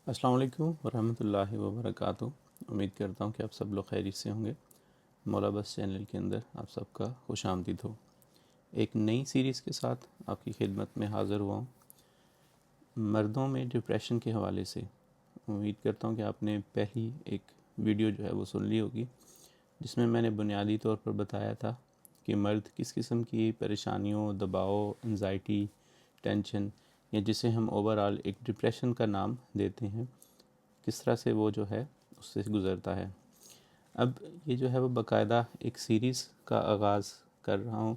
السلام علیکم ورحمۃ اللہ وبرکاتہ۔ امید کرتا ہوں کہ آپ سب لوگ خیریت سے ہوں گے۔ مولا بس چینل کے اندر آپ سب کا خوش آمدید ہو۔ ایک نئی سیریز کے ساتھ آپ کی خدمت میں حاضر ہوا ہوں، مردوں میں ڈپریشن کے حوالے سے۔ امید کرتا ہوں کہ آپ نے پہلی ایک ویڈیو جو ہے وہ سن لی ہوگی، جس میں نے بنیادی طور پر بتایا تھا کہ مرد کس قسم کی پریشانیوں، دباؤ، انزائٹی، ٹینشن، یا جسے ہم اوورآل ایک ڈپریشن کا نام دیتے ہیں، کس طرح سے وہ جو ہے اس سے گزرتا ہے۔ اب یہ جو ہے وہ باقاعدہ ایک سیریز کا آغاز کر رہا ہوں،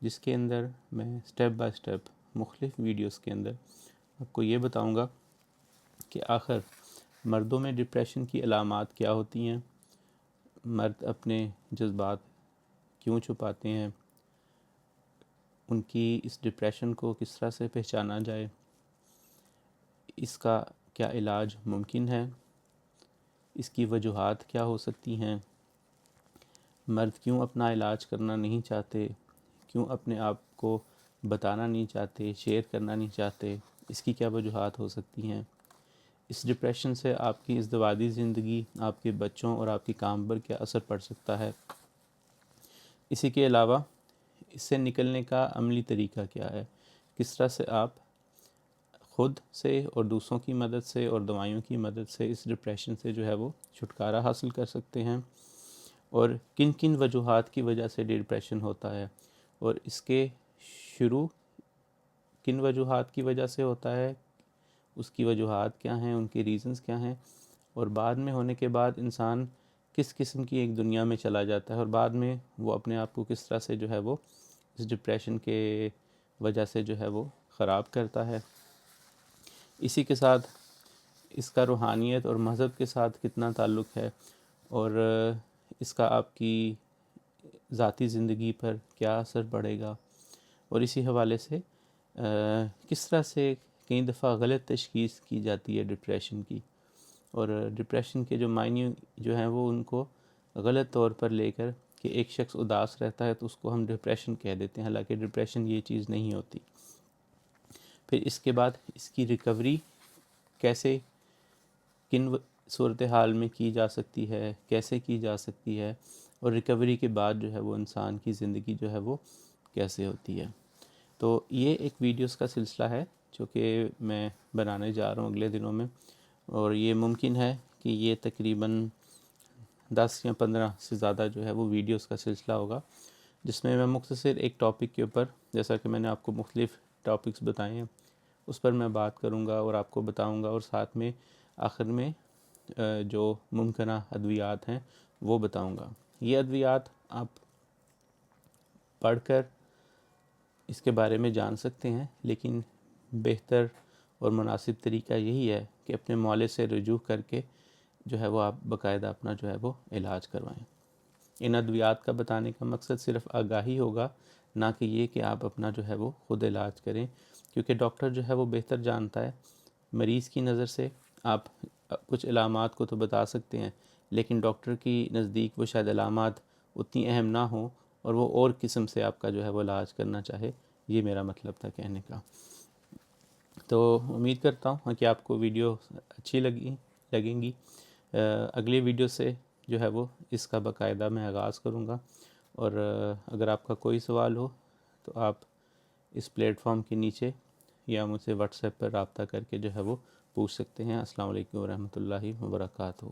جس کے اندر میں سٹیپ بائی سٹیپ مختلف ویڈیوز کے اندر آپ کو یہ بتاؤں گا کہ آخر مردوں میں ڈپریشن کی علامات کیا ہوتی ہیں، مرد اپنے جذبات کیوں چھپاتے ہیں، ان کی اس ڈپریشن کو کس طرح سے پہچانا جائے، اس کا کیا علاج ممکن ہے، اس کی وجوہات کیا ہو سکتی ہیں، مرد کیوں اپنا علاج کرنا نہیں چاہتے، کیوں اپنے آپ کو بتانا نہیں چاہتے، شیئر کرنا نہیں چاہتے، اس کی کیا وجوہات ہو سکتی ہیں، اس ڈپریشن سے آپ کی ازدواجی زندگی، آپ کے بچوں اور آپ کے کام پر کیا اثر پڑ سکتا ہے، اسی کے علاوہ اس سے نکلنے کا عملی طریقہ کیا ہے، کس طرح سے آپ خود سے اور دوسروں کی مدد سے اور دوائیوں کی مدد سے اس ڈپریشن سے جو ہے وہ چھٹکارا حاصل کر سکتے ہیں، اور کن کن وجوہات کی وجہ سے ڈپریشن ہوتا ہے، اور اس کے شروع کن وجوہات کی وجہ سے ہوتا ہے، اس کی وجوہات کیا ہیں، ان کے ریزنز کیا ہیں، اور بعد میں ہونے کے بعد انسان کس قسم کی ایک دنیا میں چلا جاتا ہے، اور بعد میں وہ اپنے آپ کو کس طرح سے جو ہے وہ اس ڈپریشن کے وجہ سے جو ہے وہ خراب کرتا ہے۔ اسی کے ساتھ اس کا روحانیت اور مذہب کے ساتھ کتنا تعلق ہے، اور اس کا آپ کی ذاتی زندگی پر کیا اثر پڑے گا، اور اسی حوالے سے کس طرح سے کئی دفعہ غلط تشخیص کی جاتی ہے ڈپریشن کی، اور ڈپریشن کے جو معنی جو ہیں وہ ان کو غلط طور پر لے کر کہ ایک شخص اداس رہتا ہے تو اس کو ہم ڈپریشن کہہ دیتے ہیں، حالانکہ ڈپریشن یہ چیز نہیں ہوتی۔ پھر اس کے بعد اس کی ریکوری کیسے، کن صورتحال میں کی جا سکتی ہے، کیسے کی جا سکتی ہے، اور ریکوری کے بعد جو ہے وہ انسان کی زندگی جو ہے وہ کیسے ہوتی ہے۔ تو یہ ایک ویڈیوز کا سلسلہ ہے جو کہ میں بنانے جا رہا ہوں اگلے دنوں میں، اور یہ ممکن ہے کہ یہ تقریباً 10 یا 15 سے زیادہ جو ہے وہ ویڈیوز کا سلسلہ ہوگا، جس میں مختصر ایک ٹاپک کے اوپر، جیسا کہ میں نے آپ کو مختلف ٹاپکس بتائے ہیں، اس پر میں بات کروں گا اور آپ کو بتاؤں گا، اور ساتھ میں آخر میں جو ممکنہ ادویات ہیں وہ بتاؤں گا۔ یہ ادویات آپ پڑھ کر اس کے بارے میں جان سکتے ہیں، لیکن بہتر اور مناسب طریقہ یہی ہے کہ اپنے معالج سے رجوع کر کے جو ہے وہ آپ باقاعدہ اپنا جو ہے وہ علاج کروائیں۔ ان ادویات کا بتانے کا مقصد صرف آگاہی ہوگا، نہ کہ یہ کہ آپ اپنا جو ہے وہ خود علاج کریں، کیونکہ ڈاکٹر جو ہے وہ بہتر جانتا ہے۔ مریض کی نظر سے آپ کچھ علامات کو تو بتا سکتے ہیں، لیکن ڈاکٹر کی نزدیک وہ شاید علامات اتنی اہم نہ ہوں، اور وہ اور قسم سے آپ کا جو ہے وہ علاج کرنا چاہے۔ یہ میرا مطلب تھا کہنے کا۔ تو امید کرتا ہوں کہ آپ کو ویڈیو اچھی لگیں گی۔ اگلی ویڈیو سے جو ہے وہ اس کا باقاعدہ میں آغاز کروں گا، اور اگر آپ کا کوئی سوال ہو تو آپ اس پلیٹ فارم کے نیچے یا مجھ سے واٹس ایپ پر رابطہ کر کے جو ہے وہ پوچھ سکتے ہیں۔ السلام علیکم ورحمۃ اللہ وبرکاتہ۔